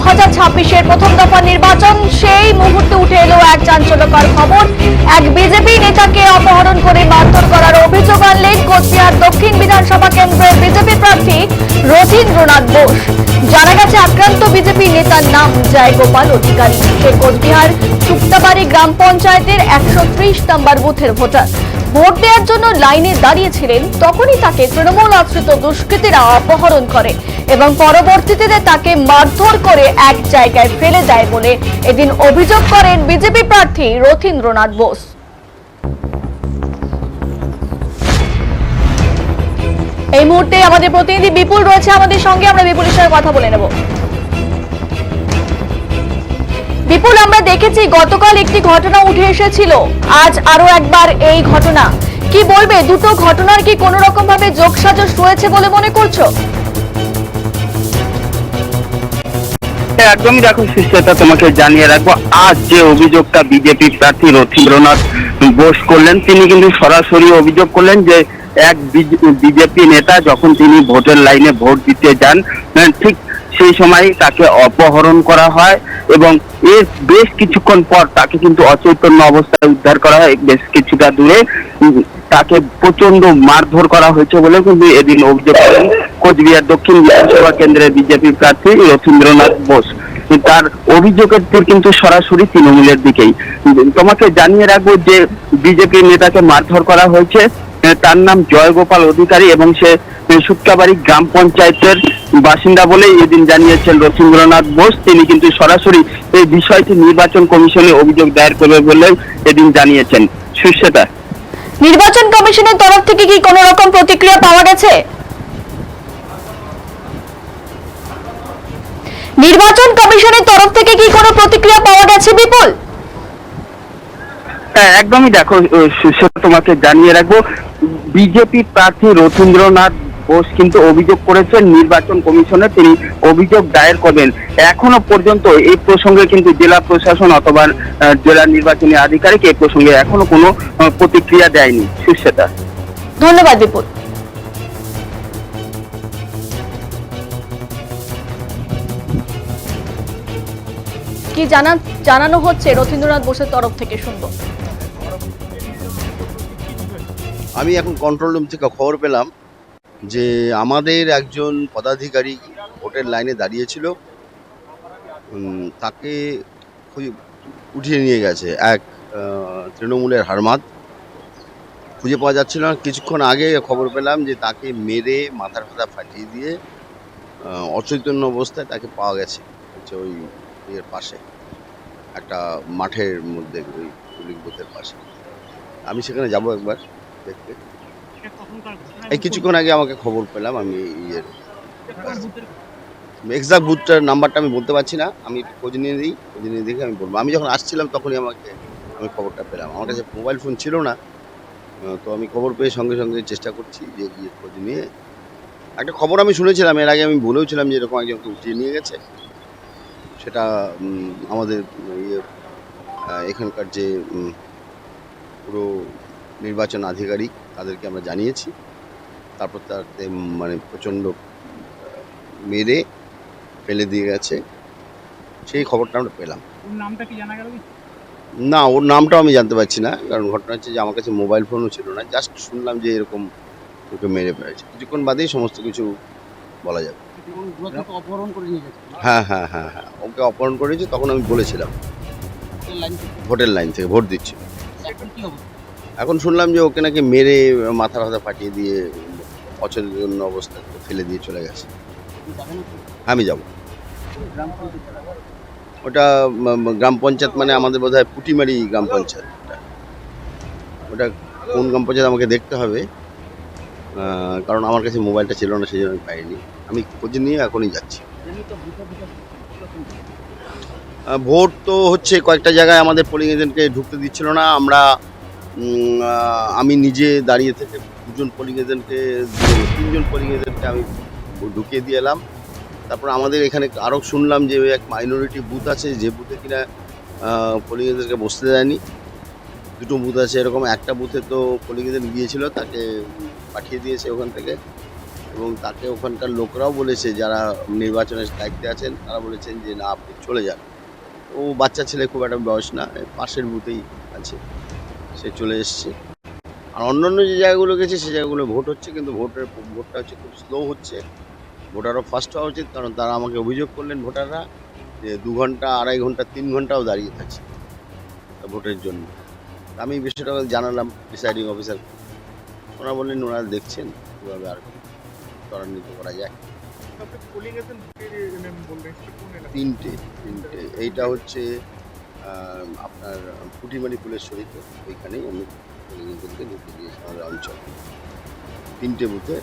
2026-এর প্রথম দফা নির্বাচন, সেই মুহূর্তে উঠে এলো এক চাঞ্চল্যকর খবর। এক বিজেপি নেতাকে অপহরণ করে মারধর করার অভিযোগ আনলেন কোচবিহার দক্ষিণ বিধানসভা কেন্দ্রের বিজেপি প্রার্থী রথীন্দ্রনাথ বোস। জানা গেছে আক্রান্ত বিজেপি নেতার নাম জয়গোপাল অধিকারী। সে কোচবিহার শুক্তাবাড়ি গ্রাম পঞ্চায়েতের 130 নম্বর বুথের ভোটার। ভোট দেওয়ার জন্য লাইনে দাঁড়িয়েছিলেন, তখনই তাকে তৃণমূল আশ্রিত দুষ্কৃতীরা অপহরণ করে এবং পরবর্তীতে তাকে মারধর করে এক জায়গায় ফেলে দেয় বলে এদিন অভিযোগ করেন বিজেপি প্রার্থী রথীন্দ্রনাথ বোস। এই মুহূর্তে আমাদের প্রতিনিধি বিপুল রয়েছে আমাদের সঙ্গে, আমরা বিপুলের সঙ্গে কথা বলে নেব। বিপুল, আমরা দেখেছি গতকাল একটি ঘটনা উঠে এসেছিল, আজ আরো একবার এই ঘটনা, কি বলবে? দুটো ঘটনার কি কোনো রকম ভাবে যোগসাজশ রয়েছে বলে মনে করছো? একদমই দেখো সুস্থতা, তোমাকে জানিয়ে রাখবো, আজ যে অভিযোগটা বিজেপি প্রার্থী রথীন্দ্রনাথ বোস করলেন, তিনি কিন্তু সরাসরি অভিযোগ করলেন যে এক বিজেপি নেতা যখন তিনি ভোটের লাইনে ভোট দিতে যান, ঠিক সেই সময় তাকে অপহরণ করা হয় এবং এর বেশ কিছুক্ষণ পর তাকে কিন্তু অচৈতন্য অবস্থায় উদ্ধার করা হয়। বেশ কিছুটা দূরে তাকে প্রচন্ড মারধর করা হয়েছে বলে কিন্তু এদিন অভিযোগ করেন কোচবিহার দক্ষিণ বিধানসভা কেন্দ্রের বিজেপি প্রার্থী রথীন্দ্রনাথ বোস। তার অভিযোগের তীর কিন্তু সরাসরি তৃণমূলের দিকেই। তোমাকে জানিয়ে রাখবো যে বিজেপি নেতাকে মারধর করা হয়েছে, তার নাম জয়গোপাল অধিকারী এবং সে শুক্তাবাড়ি গ্রাম পঞ্চায়েতের বাসিন্দা বলে এদিন জানিয়েছেন রথীন্দ্রনাথ বোস। তিনি কিন্তু সরাসরি এই বিষয়টি নির্বাচন কমিশনে অভিযোগ দায়ের করবে বলে এদিন জানিয়েছেন। সুস্থতা, নির্বাচন কমিশনের তরফ থেকে কি কোনো রকম প্রতিক্রিয়া পাওয়া গেছে? নির্বাচন কমিশনের তরফ থেকে কি কোনো প্রতিক্রিয়া পাওয়া গেছে বিপুল? একদমই দেখো সুস্থতা, তোমাকে জানিয়ে রাখবো, বিজেপি প্রার্থী রথীন্দ্রনাথ বোস কিন্তু অভিযোগ করেছেন নির্বাচন কমিশনে, তিনি অভিযোগ দায়ের করবেন। এখনো পর্যন্ত এই প্রসঙ্গে কিন্তু জেলা প্রশাসন অথবা জেলা নির্বাচনী আধিকারিক এই প্রসঙ্গে এখনো কোনো প্রতিক্রিয়া দেয়নি। সুস্থতা, ধন্যবাদ বিপুল। কি জানানো হচ্ছে রথীন্দ্রনাথ বোসের তরফ থেকে, শুনবো। আমি এখন কন্ট্রোল রুম থেকে খবর পেলাম যে আমাদের একজন পদাধিকারী ভোটের লাইনে দাঁড়িয়েছিল, তাকে উঠিয়ে নিয়ে গেছে এক তৃণমূলের হারমাদ। খুঁজে পাওয়া যাচ্ছিল না। কিছুক্ষণ আগে খবর পেলাম যে তাকে মেরে মাথার ফাতা ফাটিয়ে দিয়ে অচৈতন্য অবস্থায় তাকে পাওয়া গেছে হচ্ছে ওই ইয়ের পাশে, একটা মাঠের মধ্যে, ওই পুলিং বুথের পাশে। আমি সেখানে যাব একবার দেখতে। এই কিছুক্ষণ আগে আমাকে খবর পেলাম। আমি ইয়ের এক্সাক্ট বুথটার নাম্বারটা আমি বলতে পারছি না, আমি খোঁজ নিয়ে দেখে আমি বলবো। আমি যখন আসছিলাম তখনই আমি খবরটা পেলাম। আমার কাছে মোবাইল ফোন ছিল না, তো আমি খবর পেয়ে সঙ্গে সঙ্গে চেষ্টা করছি যে গিয়ে খোঁজ নিয়ে। একটা খবর আমি শুনেছিলাম, এর আগে আমি বলেওছিলাম যে এরকম একজনকে উঠিয়ে নিয়ে গেছে। সেটা আমাদের এখানকার যে পুরো নির্বাচন আধিকারিক তাদেরকে আমরা জানিয়েছি। তারপর তাতে মানে প্রচণ্ড মেরে ফেলে দিয়ে গেছে, সেই খবরটা আমরা পেলাম। ওর নামটা কি জানা গেল? না, ওর নামটাও আমি জানতে পারছি না, কারণ ঘটনা হচ্ছে যে আমার কাছে মোবাইল ফোনও ছিল না। জাস্ট শুনলাম যে এরকম ওকে মেরে ফেলেছে। কিছুক্ষণ বাদেই সমস্ত কিছু বলা যাবে। অপহরণ করে নিয়ে গেছে। হ্যাঁ, ওকে অপহরণ করেছে। তখন আমি বলেছিলাম ভোটের লাইন থেকে ভোট দিচ্ছি। এখন শুনলাম যে ওকে নাকি মেরে মাথা ফাটিয়ে দিয়ে অচেতন অবস্থায় ফেলে দিয়ে চলে গেছে। আমি যাব। ওটা গ্রাম পঞ্চায়েত, মানে আমাদের বোধহয় পুটিমারি গ্রাম পঞ্চায়েত। ওটা কোন গ্রাম পঞ্চায়েত আমাকে দেখতে হবে, কারণ আমার কাছে মোবাইলটা ছিল না, সেই জন্য আমি পাইনি। আমি খোঁজ নিয়ে এখনই যাচ্ছি। ভোট তো হচ্ছে কয়েকটা জায়গায় আমাদের পোলিং এজেন্টকে ঢুকতে দিচ্ছিল না। আমি নিজে দাঁড়িয়ে থেকে তিনজন পোলিং এজেন্টকে আমি ঢুকিয়ে দিয়ে এলাম। তারপর আমাদের এখানে আরও শুনলাম যে এক মাইনরিটি বুথ আছে, যে বুথে কিনা পোলিং এজেন্টকে বসতে দেয়নি। দুটো বুথ আছে এরকম। একটা বুথে তো পোলিং এজেন্ট গিয়েছিল, তাকে পাঠিয়ে দিয়েছে ওখান থেকে। এবং তাকে ওখানকার লোকরাও বলেছে, যারা নির্বাচনের দায়িত্বে আছেন তারা বলেছেন যে না, আপনি চলে যান। ও বাচ্চা ছেলে, খুব একটা বয়স না, পাশের বুথেই আছে, সে চলে এসছে। আর অন্যান্য যে জায়গাগুলো গেছে সে জায়গাগুলো ভোট হচ্ছে, কিন্তু ভোটটা হচ্ছে খুব স্লো হচ্ছে। ভোটারও ফার্স্ট হওয়া উচিত, কারণ তারা আমাকে অভিযোগ করলেন ভোটাররা যে 2 ঘন্টা, 2.5 ঘন্টা, 3 ঘন্টাও দাঁড়িয়ে থাকছে ভোটের জন্য। আমি এই বিষয়টা জানালাম প্রিসাইডিং অফিসার, ওনারা বললেন ওনারা দেখছেন কীভাবে আর ত্বরান্বিত করা যায়। তিনটে এইটা হচ্ছে আপনার পুটিমারি ফুলেশ্বরী, তো ওইখানেই আমি পোলিং এজেন্টকে ঢুকে দিয়েছি আমাদের অঞ্চল 3টে বুথে।